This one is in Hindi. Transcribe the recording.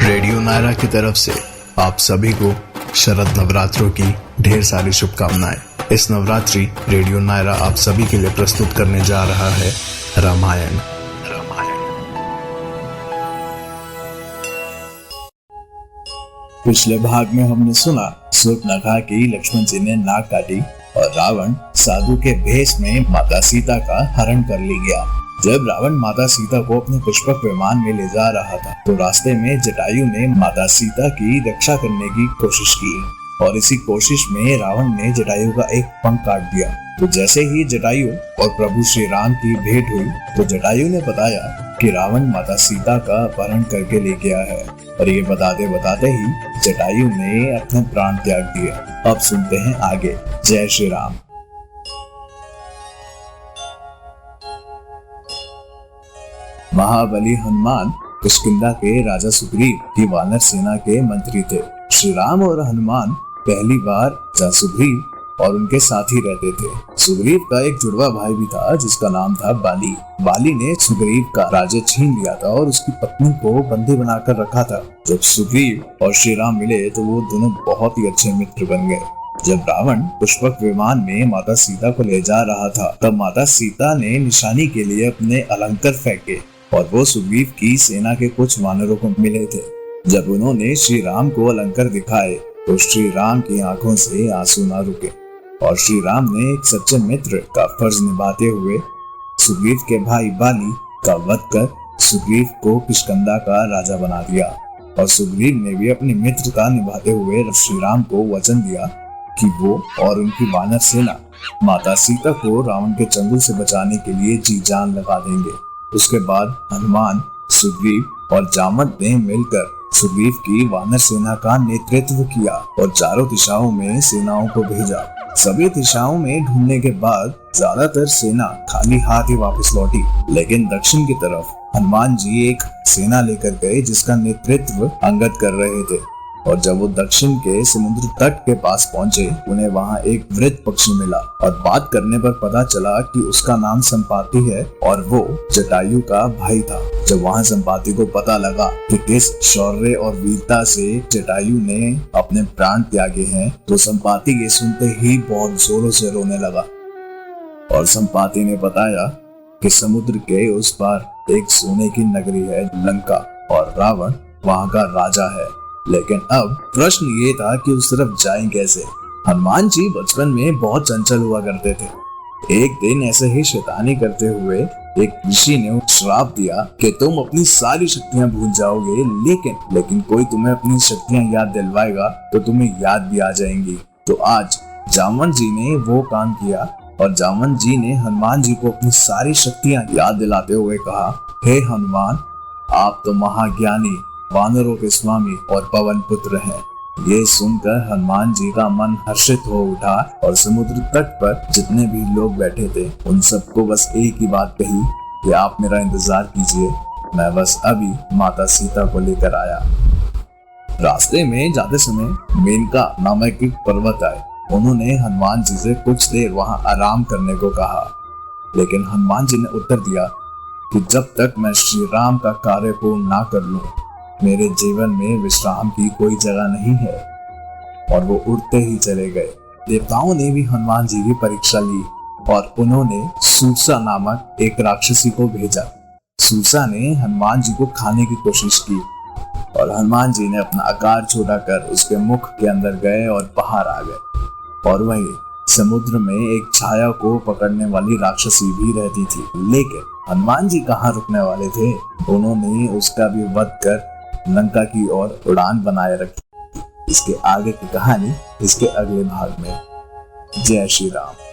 रेडियो नायरा की तरफ से आप सभी को शरद नवरात्रों की ढेर सारी शुभकामनाएं। इस नवरात्रि रेडियो नायरा आप सभी के लिए प्रस्तुत करने जा रहा है रामायण। पिछले भाग में हमने सुना सूर्पनखा की लक्ष्मण जी ने नाक काटी और रावण साधु के भेष में माता सीता का हरण कर ली गया। जब रावण माता सीता को अपने पुष्पक विमान में ले जा रहा था तो रास्ते में जटायु ने माता सीता की रक्षा करने की कोशिश की और इसी कोशिश में रावण ने जटायु का एक पंख काट दिया। तो जैसे ही जटायु और प्रभु श्री राम की भेंट हुई तो जटायु ने बताया कि रावण माता सीता का अपहरण करके ले गया है और ये बताते बताते ही जटायु ने अपने प्राण त्याग दिए। अब सुनते हैं आगे। जय श्री राम। महाबली हनुमान किष्किंधा के राजा सुग्रीव की वानर सेना के मंत्री थे। श्री राम और हनुमान पहली बार राजा सुग्रीव और उनके साथी रहते थे। सुग्रीव का एक जुड़वा भाई भी था जिसका नाम था बाली। बाली ने सुग्रीव का राज्य छीन लिया था और उसकी पत्नी को बंदी बनाकर रखा था। जब सुग्रीव और श्री राम मिले तो वो दोनों बहुत ही अच्छे मित्र बन गए। जब रावण पुष्पक विमान में माता सीता को ले जा रहा था तब माता सीता ने निशानी के लिए अपने अलंकार फेंके और वो सुग्रीव की सेना के कुछ वानरों को मिले थे। जब उन्होंने श्री राम को अलंकार दिखाए तो श्री राम की आंखों से आंसू न रुके और श्री राम ने एक सच्चे मित्र का फर्ज निभाते हुए सुग्रीव के भाई बाली का वध कर सुग्रीव को किष्किंधा का राजा बना दिया। और सुग्रीव ने भी अपने मित्र का निभाते हुए श्री राम को वचन दिया कि वो और उनकी वानर सेना माता सीता को रावण के चंगुल से बचाने के लिए जी जान लगा देंगे। उसके बाद हनुमान, सुग्रीव और जामवंत ने मिलकर सुग्रीव की वानर सेना का नेतृत्व किया और चारों दिशाओं में सेनाओं को भेजा। सभी दिशाओं में ढूंढने के बाद ज्यादातर सेना खाली हाथ ही वापस लौटी, लेकिन दक्षिण की तरफ हनुमान जी एक सेना लेकर गए जिसका नेतृत्व अंगद कर रहे थे। और जब वो दक्षिण के समुद्र तट के पास पहुंचे उन्हें वहां एक वृद्ध पक्षी मिला और बात करने पर पता चला कि उसका नाम संपाति है और वो जटायु का भाई था। जब वहां संपाति को पता लगा कि किस शौर्य और वीरता से जटायु ने अपने प्राण त्यागे हैं तो संपाति ये सुनते ही बहुत जोरों से रोने लगा। और संपाति ने बताया कि समुद्र के उस पार एक सोने की नगरी है लंका और रावण वहां का राजा है। लेकिन अब प्रश्न ये था कि उस तरफ जाएं कैसे। हनुमान जी बचपन में बहुत चंचल हुआ करते थे। एक दिन ऐसे ही शैतानी करते हुए एक ऋषि ने श्राप दिया कि तुम अपनी सारी शक्तियां भूल जाओगे लेकिन कोई तुम्हें अपनी शक्तियां याद दिलवाएगा तो तुम्हें याद भी आ जाएंगी। तो आज जामवंत जी ने वो काम किया और जामवंत जी ने हनुमान जी को अपनी सारी शक्तियां याद दिलाते हुए कहा, हे हनुमान, आप तो महाज्ञानी, वानरों के स्वामी और पवन पुत्र हैं। ये सुनकर हनुमान जी का मन हर्षित हो उठा और समुद्र तट पर जितने भी लोग बैठे थे उन सबको बस एक ही बात कही कि आप मेरा इंतजार कीजिए, मैं बस अभी माता सीता को लेकर आया। रास्ते में जाते समय मेनका नामक एक पर्वत आए। उन्होंने हनुमान जी से कुछ देर वहां आराम करने को कहा, लेकिन हनुमान जी ने उत्तर दिया कि जब तक मैं श्री राम का कार्य पूर्ण ना कर लूं मेरे जीवन में विश्राम की कोई जगह नहीं है। और वो उड़ते ही चले गए। देवताओं ने भी हनुमान जी की परीक्षा ली और उन्होंने सूसा नामक एक राक्षसी को भेजा। सूसा ने हनुमान जी को खाने की कोशिश की और हनुमान जी ने अपना आकार छोटा कर उसके मुख के अंदर गए और बाहर आ गए। और वहीं समुद्र में एक छाया को पकड़ने वाली राक्षसी भी रहती थी, लेकिन हनुमान जी कहाँ रुकने वाले थे। उन्होंने उसका भी वध कर लंका की ओर उड़ान बनाए रखी। इसके आगे की कहानी इसके अगले भाग में। जय श्री राम।